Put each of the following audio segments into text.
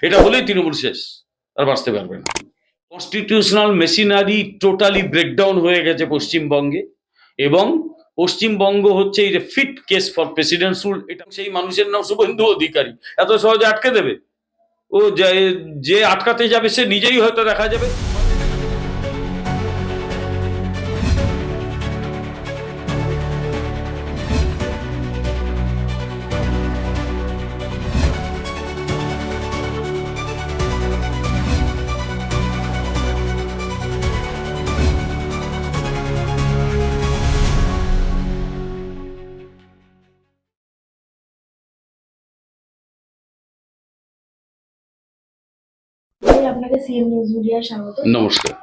এটা হলেই তৃণমূল শেষ, আর বাঁচতে পারবে না। কনস্টিটিউশনাল মেশিনারি টোটালি ব্রেকডাউন হয়ে গেছে পশ্চিমবঙ্গে, এবং পশ্চিমবঙ্গ হচ্ছে এই যে fit case for president rule. এটা সেই মানুষের নাম শুভেন্দু অধিকারী। এত সহজে আটকে দেবে? ও যে আটকাতে যাবে সে নিজেই হয়তো দেখা যাবে। আপনাকে সিএম নিউজ মিডিয়ায় স্বাগত। নমস্কার।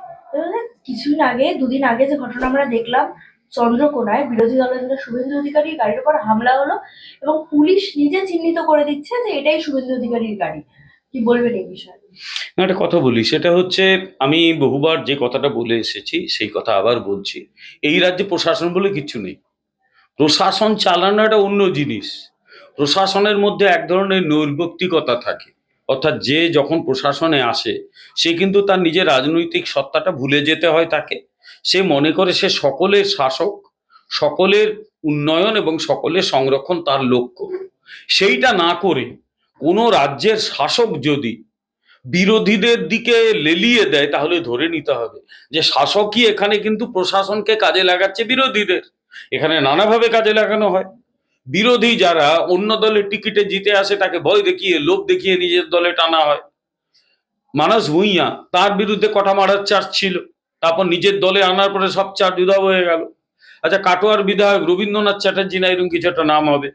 দুদিন আগে যে ঘটনা আমরা দেখলাম, চন্দ্রকোনায় বিরোধী দলের নেতা শুভেন্দু অধিকারীর গাড়ির উপর হামলা হলো এবং পুলিশ নিজে চিহ্নিত করে দিচ্ছে যে এটাই শুভেন্দু অধিকারীর গাড়ি। কি বলবেন এই বিষয়ে? একটা কথা বলি, সেটা হচ্ছে আমি বহুবার যে কথাটা বলে এসেছি সেই কথা আবার বলছি। এই রাজ্যে প্রশাসন বলে কিচ্ছু নেই। প্রশাসন চালানো একটা অন্য জিনিস। প্রশাসনের মধ্যে এক ধরনের নৈর্ব্যক্তিকতা থাকে, অর্থাৎ যে যখন প্রশাসনে আসে সে কিন্তু তার নিজের রাজনৈতিক সত্তাটা ভুলে যেতে হয় তাকে। সে মনে করে সে সকলের শাসক, সকলের উন্নয়ন এবং সকলের সংরক্ষণ তার লক্ষ্য। সেইটা না করে কোনো রাজ্যের শাসক যদি বিরোধীদের দিকে লেলিয়ে দেয় তাহলে ধরে নিতে হবে যে শাসকই এখানে কিন্তু প্রশাসনকে কাজে লাগাচ্ছে বিরোধীদের। এখানে নানাভাবে কাজে লাগানো হয়। বিরোধী যারা অন্য দলের টিকিটে জিতে আসে তাকে ভয় দেখিয়ে, লোভ দেখিয়ে নিজের দলে টানা হয়। মানস ভূঁইয়া, তার বিরুদ্ধে কটা মারার চার্জ ছিল, তারপর নিজের দলে আনার পরে সব চার্জ উধাও হয়ে গেল। আচ্ছা, কাটোয়ার বিধায়ক রবীন্দ্রনাথ চ্যাটার্জি না এরকম কিছু একটা নাম হবে,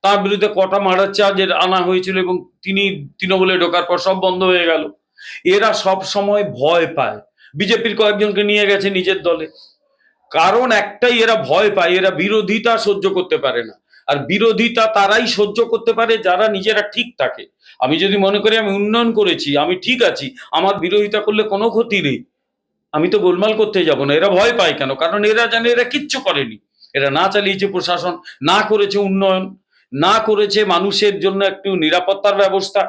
তার বিরুদ্ধে কটা মার্ডার চার্জের আনা হয়েছিল এবং তিনি তৃণমূলে ঢোকার পর সব বন্ধ হয়ে গেল। এরা সব সময় ভয় পায়। বিজেপির কয়েকজনকে নিয়ে গেছে নিজের দলে, কারণ একটাই, এরা ভয় পায়, এরা বিরোধিতা সহ্য করতে পারে না। আর বিরোধিতা তারাই সহ্য করতে পারে যারা নিজেরা ঠিক থাকে। আমি যদি মনে করি আমি উন্নয়ন করেছি, আমি ঠিক আছি, আমার বিরোধিতা করলে কোনো ক্ষতি নেই, আমি তো গোলমাল করতে যাব না। এরা ভয় পায় কেন? কারণ এরা জানে এরা কিচ্ছু করেনি। এরা না চালিয়েছে প্রশাসন, না করেছে উন্নয়ন, না করেছে মানুষের জন্য একটু নিরাপত্তার ব্যবস্থা,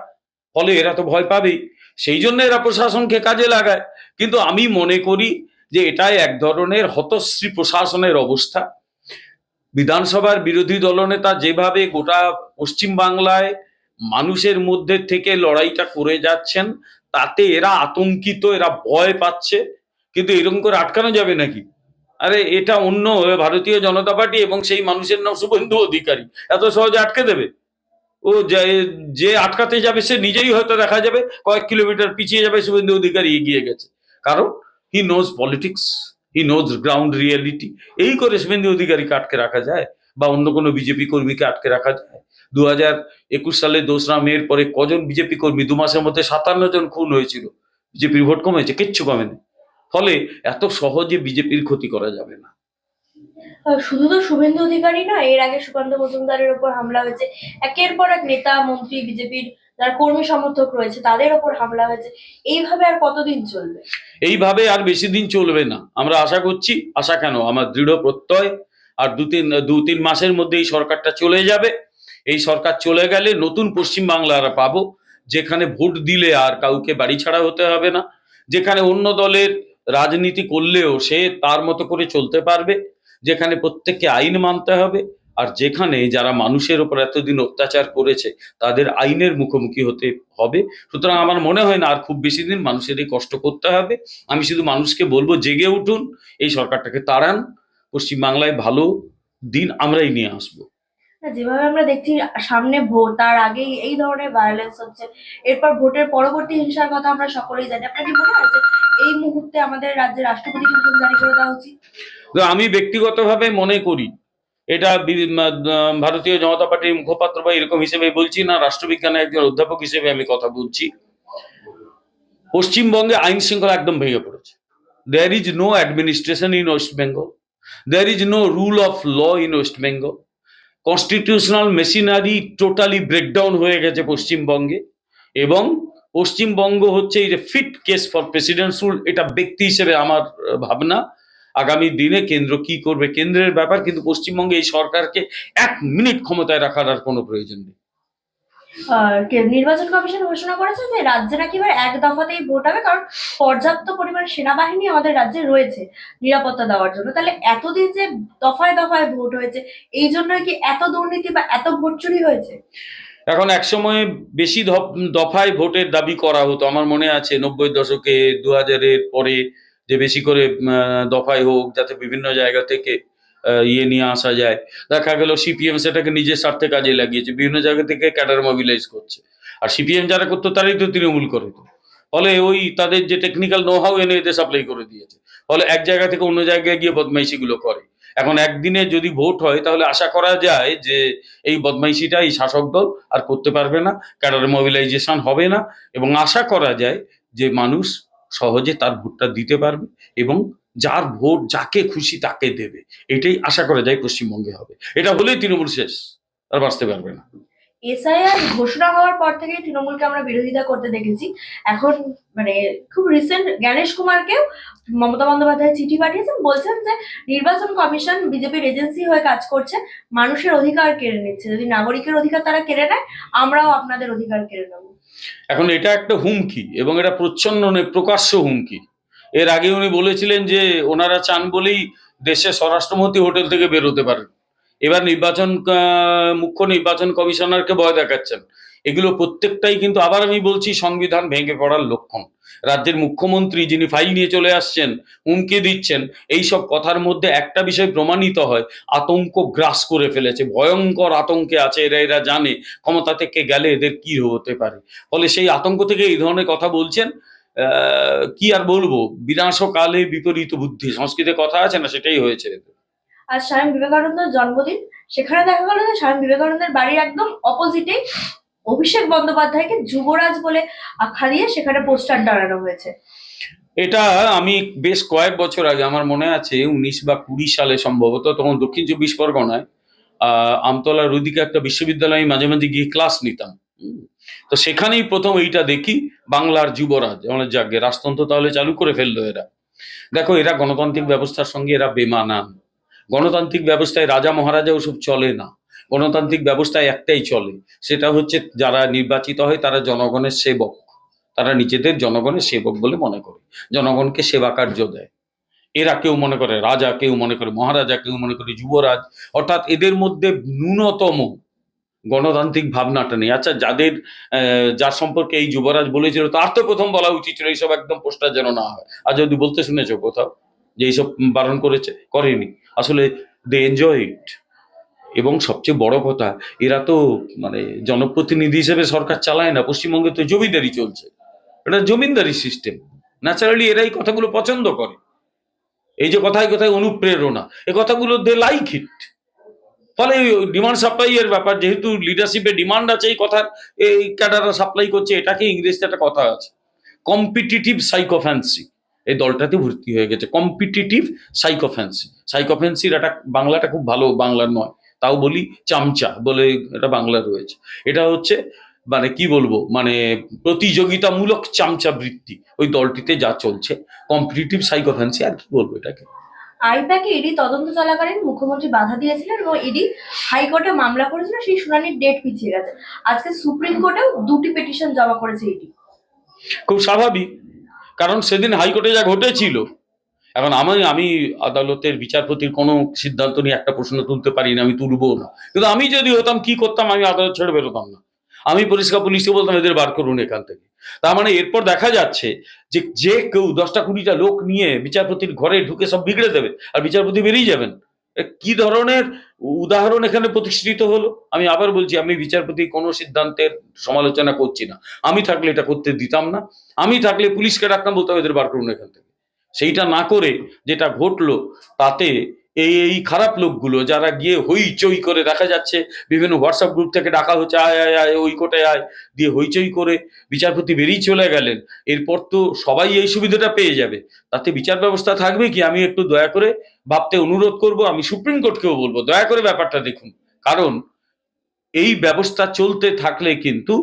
ফলে এরা তো ভয় পাবেই। সেই জন্য এরা প্রশাসনকে কাজে লাগায়। কিন্তু আমি মনে করি যে এটাই এক ধরনের হতশ্রী প্রশাসনের অবস্থা। বিধানসভার বিরোধী দলনেতা যেভাবে গোটা পশ্চিমবাংলায় মানুষের মধ্যে থেকে লড়াইটা করে যাচ্ছেন, তাতে এরা আতঙ্কিত, এরা ভয় পাচ্ছে। কিন্তু এরকম করে আটকানো যাবে নাকি? আরে এটা অন্য ভারতীয় জনতা পার্টি এবং সেই মানুষের নাম শুভেন্দু অধিকারী। এত সহজে আটকে দেবে? ও যে আটকাতে যাবে সে নিজেই হয়তো দেখা যাবে কয়েক কিলোমিটার পিছিয়ে যাবে, শুভেন্দু অধিকারী এগিয়ে গেছে। কারণ he knows politics, he knows ground reality. এই করে শুভেন্দু অধিকারীকে আটকে রাখা যায় বা অন্য কোনো বিজেপি কর্মীকে আটকে রাখা যায়? 2021 সালে 2রা মের পরে কজন বিজেপি কর্মী, 2 মাসের মধ্যে 57 জন খুন হয়েছিল। বিজেপির ভোট কমেছে? কিচ্ছু কমেনি। ফলে এত সহজে বিজেপির ক্ষতি করা যাবে না। শুধু তো শুভেন্দু অধিকারী না, এর আগে সুকান্ত মজুমদারের উপর হামলা হয়েছে, একের পর এক নেতা মন্ত্রী বিজেপির যারা কর্মী সমর্থক রয়েছে তাদের উপর হামলা হয়েছে। এইভাবে আর কতদিন চলবে? এইভাবে আর বেশি দিন চলবে না। আমরা আশা করছি, আশা কেন, আমার দৃঢ় প্রত্যয়, আর দু তিন মাসের মধ্যে এই সরকারটা চলে যাবে। এই সরকার চলে গেলে নতুন পশ্চিমবাংলা আমরা পাবো, যেখানে ভোট দিলে আর কাউকে বাড়ি ছাড়া হতে হবে না, যেখানে অন্য দলের রাজনীতি করলেও সে তার মতো করে চলতে পারবে, যেখানে প্রত্যেককে আইন মানতে হবে, আর যেখানে যারা মানুষের ওপর এতদিন অত্যাচার করেছে তাদের আইনের মুখোমুখি হতে হবে। সুতরাং আমার মনে হয় না আর খুব বেশি দিন মানুষের এই কষ্ট করতে হবে। আমি শুধু মানুষকে বলবো, জেগে উঠুন, এই সরকারটাকে তাড়ান, পশ্চিমবাংলায় ভালো দিন আমরাই নিয়ে আসবো। না, যেভাবে আমরা দেখছি সামনে ভোট, তার আগেই এই ধরনের ভায়োলেন্স হচ্ছে, এরপর ভোটের পরবর্তী হিংসার কথা আমরা সকলেই জানি। আপনার কি মনে হয় যে এই মুহূর্তে আমাদের রাজ্যের রাষ্ট্রপতিকে হুকুম জারি করে দেওয়া উচিত? তো আমি ব্যক্তিগতভাবে মনে করি, এটা ভারতীয় জনতা পার্টির মুখপাত্র বা এরকম হিসেবে বলছি না, রাষ্ট্রবিজ্ঞানের একজন অধ্যাপক হিসেবে আমি কথা বলছি। পশ্চিমবঙ্গে আইন শৃঙ্খলা একদম ভেঙে পড়েছে। There is no administration in West Bengal, there is no rule of law in West Bengal. Constitutional machinery totally breakdown হয়ে গেছে পশ্চিমবঙ্গে, এবং পশ্চিমবঙ্গ হচ্ছে এই যে fit case for president rule. এটা ব্যক্তি হিসেবে আমার ভাবনা। আগামী দিনে কেন্দ্র কি করবে কেন্দ্রের ব্যাপার, কিন্তু পশ্চিমবঙ্গে এই সরকারকে 1 মিনিট ক্ষমতায় রাখার আর কোনো প্রয়োজন নেই। নির্বাচন কমিশন ঘোষণা করেছে যে রাজ্যে নাকি এবার এক দফাতেই ভোট হবে, কারণ পর্যাপ্ত পরিমাণে সেনাবাহিনী আমাদের রাজ্যে রয়েছে নিরাপত্তা দেওয়ার জন্য। তাহলে এতদিন যে দফায় দফায় ভোট হয়েছে, এই জন্য কি এত দুর্নীতি বা এত ভোট চুরি হয়েছে? এখন একসময় বেশি দফায় ভোটের দাবি করা হতো, আমার মনে আছে 90-এর দশকে, 2000-এর পরে, যে বেশি করে দফায় হোক, যাতে বিভিন্ন জায়গা থেকে ইয়ে নিয়ে আসা যায়। দেখা গেল সিপিএম সেটাকে নিজের স্বার্থে কাজে লাগিয়েছে, বিভিন্ন জায়গা থেকে ক্যাডার মোবিলাইজ করছে। আর সিপিএম যারা করতো তারাই তো তৃণমূল করে তো। ফলে ওই তাদের যে টেকনিক্যাল নো হাউ এনে এদের সাপ্লাই করে দিয়েছে। ফলে এক জায়গা থেকে অন্য জায়গায় গিয়ে বদমাইশিগুলো করে। এখন একদিনে যদি ভোট হয় তাহলে আশা করা যায় যে এই বদমাইশিটা এই শাসক দল আর করতে পারবে না, ক্যাডার মোবিলাইজেশন হবে না, এবং আশা করা যায় যে মানুষ সহজে তার ভোটটা দিতে পারবে এবং যার ভোট যাকে খুশি তাকে দেবে। এটাই আশা করা যায় পশ্চিমবঙ্গে হবে। এটা হলেই তৃণমূল শেষ, আর বাঁচতে পারবে না। এসআইআর ঘোষণা হওয়ার পর থেকে তৃণমূলকে আমরা বিরোধিতা করতে দেখেছি। এখন মানে খুব রিসেন্ট জ্ঞানেশ কুমারকেও মমতা বন্দ্যোপাধ্যায় চিঠি পাঠিয়েছেন, বলছেন যে নির্বাচন কমিশন বিজেপির এজেন্সি হয়ে কাজ করছে, মানুষের অধিকার কেড়ে নিচ্ছে। যদি নাগরিকের অধিকার তারা কেড়ে নেয়, আমরাও আপনাদের অধিকার কেড়ে নেবো। এখন এটা একটা হুমকি, এবং এটা প্রচ্ছন্ন প্রকাশ্য হুমকি। এর আগে উনি বলেছিলেন যে ওনারা চান বলেই দেশের স্বরাষ্ট্রমন্ত্রী হোটেল থেকে বেরোতে পারেন। এবার মুখ্য নির্বাচন কমিশনারকে ভয় দেখাচ্ছেন। এগুলো প্রত্যেকটাই কিন্তু, আবার আমি বলছি, সংবিধান ভেঙে পড়ার লক্ষণ। রাজ্যের মুখ্যমন্ত্রী যিনি ফাইল নিয়ে চলে আসছেন, হুমকি দিচ্ছেন, এই সব কথার মধ্যে একটা বিষয় প্রমাণিত হয়, আতঙ্ক গ্রাস করে ফেলেছে, ভয়ঙ্কর আতঙ্কে আছে এরা। এরা জানে ক্ষমতা থেকে গেলে এদের কি হতে পারে। ফলে সেই আতঙ্ক থেকে এই ধরনের কথা বলছেন। কি আর বলবো, বিনাশকালে বিপরীত বুদ্ধি, সংস্কৃতে কথা আছে না, সেটাই হয়েছে। আর স্বামী বিবেকানন্দের জন্মদিন, সেখানে দেখা গেল যে স্বামী বিবেকানন্দের বাড়ির একদম অপোজিটে অভিষেক বন্দ্যোপাধ্যায়কে যুবরাজ বলে আখ্যা দিয়ে সেখানে পোস্টার টানানো হয়েছে। এটা আমি বেশ কয়েক বছর আগে, আমার মনে আছে 19 বা 20 সালে সম্ভবত, তখন দক্ষিণ চব্বিশ পরগনায় আমতলার ওইদিকে একটা বিশ্ববিদ্যালয়ে আমি মাঝে মাঝে গিয়ে ক্লাস নিতাম। তো সেখানেই প্রথম এইটা দেখি, বাংলার যুবরাজ। মানে যাকে রাজতন্ত্র তাহলে চালু করে ফেললো এরা। দেখো, এরা গণতান্ত্রিক ব্যবস্থার সঙ্গে এরা বেমানান। গণতান্ত্রিক ব্যবস্থায় রাজা মহারাজা ওসব চলে না। গণতান্ত্রিক ব্যবস্থায় একটাই চলে, সেটা হচ্ছে যারা নির্বাচিত হয় তারা জনগণের সেবক। তারা নিজেদের জনগণের সেবক বলে মনে করে, জনগণকে সেবা কার্য দেয়। এরা কেউ মনে করে রাজা, কেউ মনে করে মহারাজা, কেউ মনে করে যুবরাজ। অর্থাৎ এদের মধ্যে ন্যূনতম গণতান্ত্রিক ভাবনাটা নেই। আচ্ছা, যার সম্পর্কে এই যুবরাজ বলেছিল তার তো প্রথম বলা উচিত ছিল এইসব একদম পোস্টার যেন না হয়। আর যদি বলতে শুনেছো কোথাও যে এইসব বারণ করেছে? করেনি। আসলে দে এনজয় ইট। এবং সবচেয়ে বড় কথা, এরা তো মানে জনপ্রতিনিধি হিসেবে সরকার চালায় না। পশ্চিমবঙ্গে তো জমিদারি চলছে, এটা জমিদারি সিস্টেম। ন্যাচারালি এরা এই কথাগুলো পছন্দ করে। এই যে কথায় কথায় অনুপ্রেরণা, এই কথাগুলো দে লাইক ইট। ফলে ডিমান্ড সাপ্লাই এর ব্যাপার, যেহেতু লিডারশিপে ডিমান্ড আছে এই কথার, এই ক্যাডাররা সাপ্লাই করছে। এটাকে ইংরেজিতে একটা কথা আছে, কম্পিটিটিভ সাইকোফ্যান্সি। এই দলটাতে ভর্তি হয়ে গেছে কম্পিটিটিভ সাইকোফ্যান্সি। সাইকোফ্যান্সির একটা বাংলাটা খুব ভালো বাংলার নয়, তাও বলি চামচা বলে এটা বাংলা রয়েছে। এটা হচ্ছে মানে কি বলবো, মানে প্রতিযোগিতামূলক চামচা বৃত্তি ওই দলটিতে যা চলছে, কম্পিটিটিভ সাইকোফ্যান্সি। আর কি বলবো এটাকে। আইপ্যাকে ইডি তদন্ত চলাকালীন মুখ্যমন্ত্রী বাধা দিয়েছিলেন এবং ইডি হাইকোর্টে মামলা করেছিল, সেই শুনানির ডেট পিছিয়ে গেছে। আজকে সুপ্রিম কোর্টেও দুটি পিটিশন জমা করেছে ইডি। খুব স্বাভাবিক, কারণ সেদিন হাইকোর্টে যা ঘটেছিল। এখন আমি আমি আদালতের বিচারপতির কোনো সিদ্ধান্ত নিয়ে একটা প্রশ্ন তুলতে পারি না, আমি তুলবো না। কিন্তু আমি যদি হতাম কি করতাম, আমি আদালত ছেড়ে বেরোতাম না। আমি পরিষ্কার পুলিশকে বলতাম এদের বার করুন এখান থেকে। তার মানে এরপর দেখা যাচ্ছে যে যে কেউ 10টা 20টা লোক নিয়ে বিচারপতির ঘরে ঢুকে সব বিগড়ে দেবে, আর বিচারপতি বেরিয়ে যাবেন। কি ধরনের উদাহরণ এখানে প্রতিষ্ঠিত হলো! আমি আবার বলছি, আমি বিচারপতি কোনো সিদ্ধান্তের সমালোচনা করছি না। আমি থাকলে এটা করতে দিতাম না। আমি থাকলে পুলিশকে ডাকতাম, বলতাম এদের বার করুন এখান থেকে। সেইটা না করে যেটা ঘটলো, তাতে এই খারাপ লোকগুলো যারা গিয়ে হইচই করে, দেখা যাচ্ছে বিভিন্ন হোয়াটসঅ্যাপ গ্রুপ থেকে ডাকা হচ্ছে, আয় আয় আয় ওই কোর্টে আয়, দিয়ে হইচই করে বিচারপতি বেরিয়ে চলে গেলেন। এরপর তো সবাই এই সুবিধাটা পেয়ে যাবে, তাতে বিচার ব্যবস্থা থাকবে কি? আমি একটু দয়া করে ভাবতে অনুরোধ করব, আমি সুপ্রিম কোর্টকেও বলবো দয়া করে ব্যাপারটা দেখুন। কারণ এই ব্যবস্থা চলতে থাকলে কিন্তু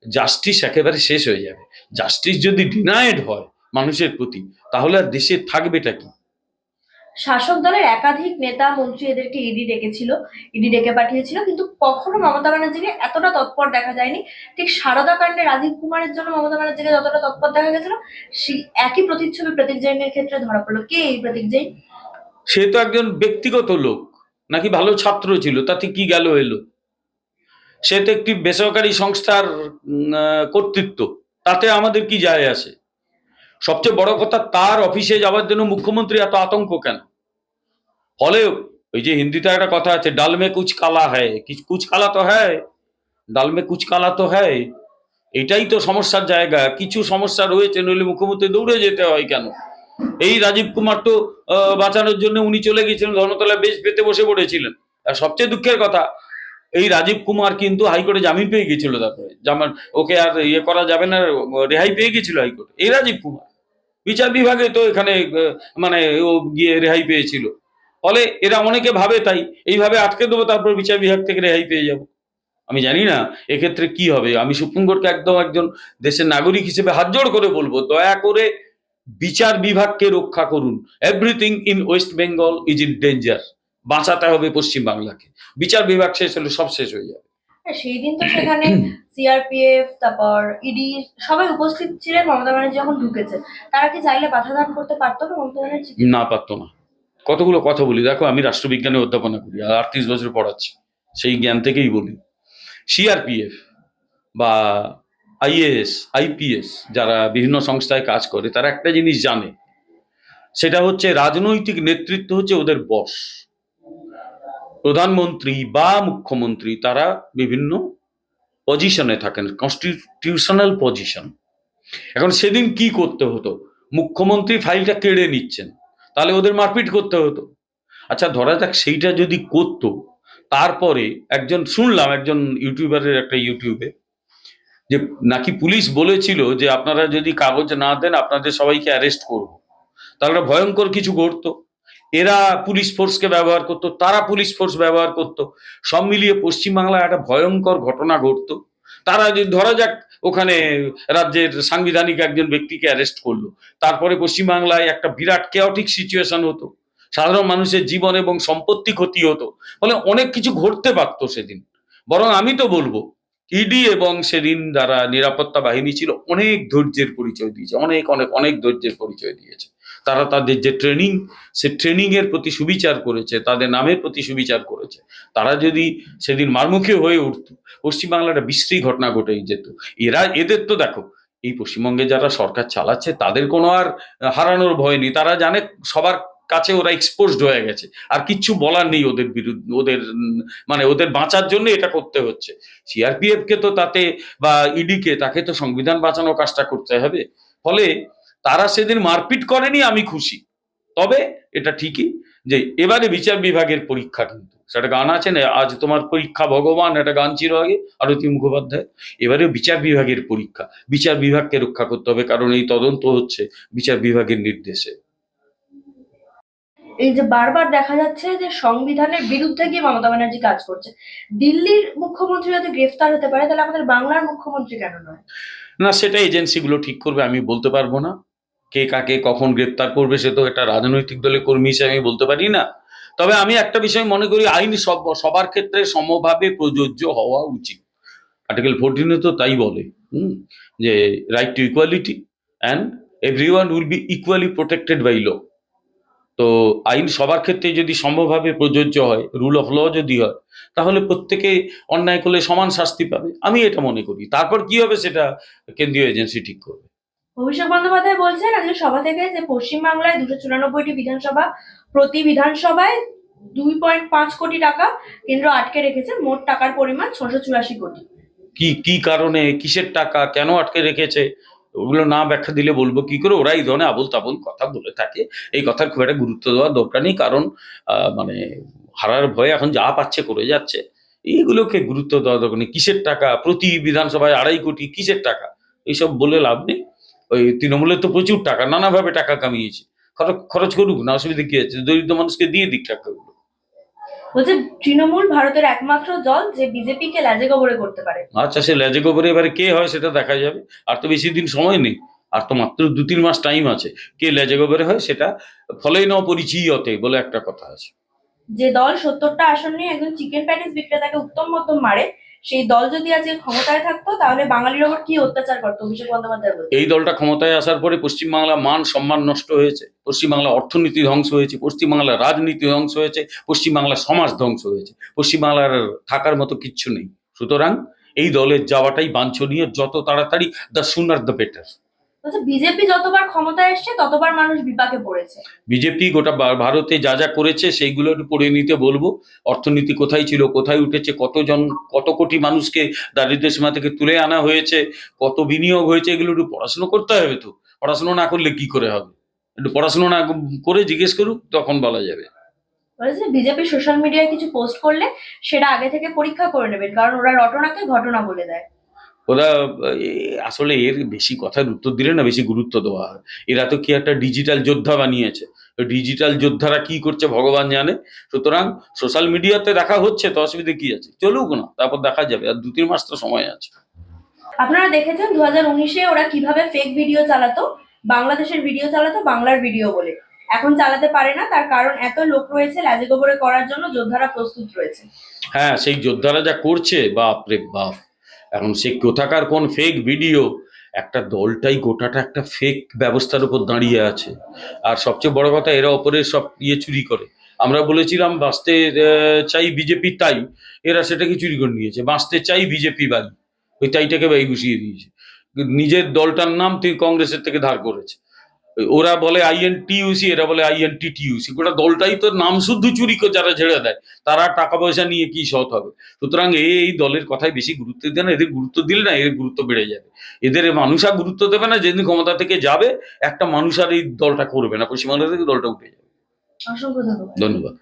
জাস্টিস একেবারে শেষ হয়ে যাবে। জাস্টিস যদি ডিনায়েড হয় মানুষের প্রতি, তাহলে আর দেশে থাকবেটা কি? শাসক দলের একাধিক নেতা মন্ত্রী এদেরকে ইডি ডেকেছিল, ইডি ডেকে পাঠিয়েছিল, কিন্তু কখনো মমতা ব্যানার্জিকে এতটা তৎপর দেখা যায়নি। ঠিক সারদা কাণ্ডে রাজীব কুমারের জন্য মমতা ব্যানার্জিকে যতটা তৎপর দেখা গেছিল, সেই একই প্রতিচ্ছবি প্রতীক জৈনের ক্ষেত্রে ধরা পড়লো। কে এই প্রতীক জৈন? সে তো একজন ব্যক্তিগত লোক, নাকি ভালো ছাত্র ছিল, তাতে কি গেল এলো? সে তো একটি বেসরকারি সংস্থার কর্তৃত্ব, তাতে আমাদের কি যায় আসে? সবচেয়ে বড় কথা, তার অফিসে যাওয়ার জন্য মুখ্যমন্ত্রী এত আতঙ্ক কেন? ফলে ওই যে হিন্দিতে একটা কথা আছে, ডাল মে কুচ কালা হ্যায়, কুচ কালা তো হ্যায়, ডাল মে কুচ কালা তো হ্যায়। এটাই তো সমস্যার জায়গা। কিছু সমস্যা রয়েছে, নইলে মুখ্যমন্ত্রী দৌড়ে যেতে হয় কেন? এই রাজীব কুমার তো বাঁচানোর জন্য উনি চলে গেছিলেন, ধর্মতলায় বেশ পেতে বসে পড়েছিলেন। আর সবচেয়ে দুঃখের কথা, এই রাজীব কুমার কিন্তু হাইকোর্টে জামিন পেয়ে গেছিল, তারপরে জামান ওকে আর ইয়ে করা যাবে না, রেহাই পেয়ে গেছিল হাইকোর্টে। এই রাজীব কুমার বিচার বিভাগে তো এখানে মানে ও গিয়ে রেহাই পেয়েছিল। ফলে এরা অনেকে ভাবে তাই এইভাবে আটকে দেবো, তারপর বিচার বিভাগ থেকে রেহাই পেয়ে যাব। আমি জানি না এক্ষেত্রে কি হবে। আমি সুপ্রিম কোর্টকে একদম একজন দেশের নাগরিক হিসেবে হাত জোড় করে বলবো, দয়া করে বিচার বিভাগকে রক্ষা করুন। Everything in West Bengal is in danger. বাঁচাতে হবে পশ্চিম বাংলাকে। বিচার বিভাগ শেষ হলে সব শেষ হয়ে যাবে। হ্যাঁ, সেই দিন তো সেখানে সিআরপিএফ, তারপর ইডি সবাই উপস্থিত ছিলেন মমতা ব্যানার্জি যখন ঢুকেছেন। তারা কি চাইলে বাধা দান করতে পারতো না মমতা ব্যানার্জি? না, পারতো না। কতগুলো কথা বলি, দেখো আমি রাষ্ট্রবিজ্ঞানে অধ্যাপনা করি আর 38 বছর পড়াচ্ছি, সেই জ্ঞান থেকেই বলি। সিআরপিএফ বা আইএএস, আইপিএস যারা বিভিন্ন সংস্থায় কাজ করে, তারা একটা জিনিস জানে, সেটা হচ্ছে রাজনৈতিক নেতৃত্ব হচ্ছে ওদের বস। প্রধানমন্ত্রী বা মুখ্যমন্ত্রী তারা বিভিন্ন পজিশনে থাকেন, কনস্টিটিউশনাল পজিশন। এখন সেদিন কি করতে হতো? মুখ্যমন্ত্রী ফাইলটা কেড়ে নিচ্ছেন, তাহলে ওদের মারপিট করতে হতো। আচ্ছা, ধরা যাক সেইটা যদি করতো, তারপরে শুনলাম একজন ইউটিউবারের একটা ইউটিউবে যে নাকি পুলিশ বলেছিল যে আপনারা যদি কাগজ না দেন আপনাদের সবাইকে অ্যারেস্ট করবো। তাহলে ভয়ঙ্কর কিছু ঘটতো। এরা পুলিশ ফোর্সকে ব্যবহার করতো, তারা পুলিশ ফোর্স ব্যবহার করতো, সব মিলিয়ে পশ্চিমবাংলায় একটা ভয়ঙ্কর ঘটনা ঘটতো। তারা যদি ধরা যাক ওখানে রাজ্যের সাংবিধানিক একজন ব্যক্তিকে অ্যারেস্ট করলো, তারপরে পশ্চিমবাংলায় একটা বিরাট কেওটিক সিচুয়েশন হতো, সাধারণ মানুষের জীবন এবং সম্পত্তি ক্ষতি হতো। ফলে অনেক কিছু ঘটতে পারতো সেদিন। বরং আমি তো বলবো, ইডি এবং সেদিন যারা নিরাপত্তা বাহিনী ছিল অনেক ধৈর্যের পরিচয় দিয়েছে, অনেক অনেক অনেক ধৈর্যের পরিচয় দিয়েছে। তারা তাদের যে ট্রেনিং, সে ট্রেনিং এর প্রতি সুবিচার করেছে, তাদের নামের প্রতি সুবিচার করেছে। তারা যদি সেদিন মারমুখী হয়ে উঠতো, পশ্চিমবাংলার একটা বিশ্রী ঘটনা ঘটেই যেত। এদের তো দেখো, এই পশ্চিমবঙ্গে যারা সরকার চালাচ্ছে তাদের কোনো আর হারানোর ভয় নেই। তারা জানে সবার কাছে ওরা এক্সপোজড হয়ে গেছে, আর কিচ্ছু বলার নেই ওদের বিরুদ্ধে। ওদের মানে ওদের বাঁচার জন্য এটা করতে হচ্ছে। সিআরপিএফ কে তো তাতে, বা ইডি কে, তাকে তো সংবিধান বাঁচানোর কাজটা করতে হবে। ফলে তারা সেদিন মারপিট করেনি, আমি খুশি। তবে এটা ঠিকই যে এবারে বিচার বিভাগের পরীক্ষা, কিন্তু সেটা গান আছে না, আজ তোমার পরীক্ষা ভগবান, একটা গান ছিল আগে আরতি মুখোপাধ্যায়। এবারে বিচার বিভাগের পরীক্ষা, বিচার বিভাগকে রক্ষা করতে হবে, কারণ এই তদন্ত হচ্ছে বিচার বিভাগের নির্দেশে। এই যে বারবার দেখা যাচ্ছে যে সংবিধানের বিরুদ্ধে গিয়ে মমতা ব্যানার্জি কাজ করছে। দিল্লির মুখ্যমন্ত্রী যদি গ্রেফতার হতে পারে, তাহলে আমাদের বাংলার মুখ্যমন্ত্রী কেন নয়? না, সেটা এজেন্সিগুলো ঠিক করবে, আমি বলতে পারবো না। কে কাকে কখন গ্রেপ্তার করবে সে তো একটা রাজনৈতিক দলের কর্মী হিসেবে আমি বলতে পারি না। তবে আমি একটা বিষয় মনে করি, আইন সবার ক্ষেত্রে সমভাবে প্রযোজ্য হওয়া উচিত। আর্টিকেল 14 তো তাই বলে, যে right to equality and everyone will be equally protected by law. তো আইন সবার ক্ষেত্রে যদি সমভাবে প্রযোজ্য হয়, রুল অফ ল যদি হয়, তাহলে প্রত্যেকে অন্যায় করলে সমান শাস্তি পাবে, আমি এটা মনে করি। তারপর কি হবে সেটা কেন্দ্রীয় এজেন্সি ঠিক করবে। অভিষেক বন্দ্যোপাধ্যায় বলছেন আজকে সভা থেকে যে পশ্চিমবাংলায় 294টি বিধানসভা, প্রতি বিধানসভায় 2.5 কোটি টাকা কেন্দ্র আটকে রেখেছে। মোট টাকার পরিমাণ 684 কোটি। কি কি কারণে, কিসের টাকা, কেন আটকে রেখেছে, ওগুলো না ব্যাখ্যা দিলে বলবো কি করে? ওরা এই ধরনের আবোল তাবোল কথা বলে থাকে, এই কথার খুব একটা গুরুত্ব দেওয়ার দরকার নেই। কারণ মানে হারার ভয়ে এখন যা পাচ্ছে করে যাচ্ছে। এইগুলোকে গুরুত্ব দেওয়া দরকার নেই। কিসের টাকা, প্রতি বিধানসভায় 2.5 কোটি, কিসের টাকা? এইসব বলে লাভ নেই। ওই তৃণমূলের তো প্রচুর টাকা, নানাভাবে টাকা কামিয়েছে। খরচ করুক না, অসুবিধা কি আছে? দরিদ্র মানুষকে দিয়ে দিক টাকাগুলো। বলছে তৃণমূল ভারতের একমাত্র দল যে বিজেপিকে ল্যাজে গোবরে করতে পারে। আচ্ছা, সে লেজে গোবরে এবারে কে হয় সেটা দেখা যাবে। আর তো বেশি দিন সময় নেই। আর তো মাত্র 2-3 মাস টাইম আছে। কে লেজে গোবরে হয় সেটা ফলেই ন পরিচিয়তে বলে একটা কথা আছে। যে দল 70টা আসন নিয়ে একজন চিকেন প্যাটিস বিক্রেতাকে উত্তম মধ্যম মারে, সেই দল যদি আজকে ক্ষমতায় থাকতো তাহলে বাঙালির ওপর কি অত্যাচার করতো, অভিষেক বন্দ্যোপাধ্যায় বলছে। এই দলটা ক্ষমতায় আসার পরে পশ্চিমবাংলা মান সম্মান নষ্ট হয়েছে, পশ্চিমবাংলা অর্থনীতি ধ্বংস হয়েছে, পশ্চিমবাংলার রাজনীতি ধ্বংস হয়েছে, পশ্চিমবাংলার সমাজ ধ্বংস হয়েছে, পশ্চিমবাংলার থাকার মতো কিচ্ছু নেই। সুতরাং এই দলের যাওয়াটাই বাঞ্ছনীয়, যত তাড়াতাড়ি, দ্য সুনার দ্য বেটার। বলছে বিজেপি যতবার ক্ষমতায় এসছে ততবার মানুষ বিপাকে পড়েছে। বিজেপি গোটা ভারতে যা যা করেছে সেইগুলো একটু পড়ে নিতে বলবো। অর্থনীতি কোথায় ছিল, কোথায় উঠেছে, কত কোটি মানুষকে দারিদ্র্য সীমা থেকে তুলে আনা হয়েছে, কত বিনিয়োগ হয়েছে, এগুলো একটু পড়াশুনো করতে হবে। তো পড়াশুনো না করলে কি করে হবে? একটু পড়াশুনো না করে জিজ্ঞেস করুক, তখন বলা যাবে। বলেছে বিজেপি সোশ্যাল মিডিয়ায় কিছু পোস্ট করলে সেটা আগে থেকে পরীক্ষা করে নেবেন, কারণ ওরা রটনাকে ঘটনা বলে দেয়। ওরা আসলে এর বেশি কথার উত্তর দিলে না বেশি গুরুত্ব দেওয়া হয়। এরা তো কি একটা ডিজিটাল যোদ্ধা বানিয়েছে, ডিজিটাল যোদ্ধারা কি করছে ভগবান জানে। সুতরাং সোশ্যাল মিডিয়াতে দেখা হচ্ছে তো অসুবিধা কি আছে, চলুক না, তারপর দেখা যাবে। আর 2-3 মাস তো সময় আছে। আপনারা দেখেছেন 2019-এ ওরা কিভাবে ফেক ভিডিও চালাতো, বাংলাদেশের ভিডিও চালাতো বাংলার ভিডিও বলে। এখন চালাতে পারে না, তার কারণ এত লোক রয়েছে লাজে গোবরে করার জন্য, যোদ্ধারা প্রস্তুত রয়েছে। হ্যাঁ, সেই যোদ্ধারা যা করছে, বাপ রে বাপ। এখন সে কোথাকার কোন ফেক ভিডিও, একটা দলটাই গোটাটা একটা ফেক ব্যবস্থার উপর দাঁড়িয়ে আছে। আর সবচেয়ে বড় কথা, এরা ওপরে সব চুরি করে। আমরা বলেছিলাম বাঁচতে চাই বিজেপি তাই, এরা সেটাকে চুরি করে নিয়েছে, বাঁচতে চাই বিজেপি বাই, ওই তাইটাকে বাই বসিয়ে দিয়েছে। নিজের দলটার নাম তুই কংগ্রেসের থেকে ধার করেছে। ওরা বলে আইএনটিইউসি, এরা বলে আইএনটিটিইউসি, গোটা দলটাই তো নাম শুদ্ধ চুরি করে যারা ঝেড়ে দেয়, তারা টাকা পয়সা নিয়ে কি সৎ হবে? সুতরাং এই দলের কথায় বেশি গুরুত্ব দেয় না, এদের গুরুত্ব দিলে না এর গুরুত্ব বেড়ে যাবে। এদের মানুষ আর গুরুত্ব দেবে না, যেদিন ক্ষমতা থেকে যাবে একটা মানুষ আর এই দলটা করবে না, পশ্চিমবাংলা থেকে দলটা উঠে যাবে। অসংখ্য ধন্যবাদ। ধন্যবাদ।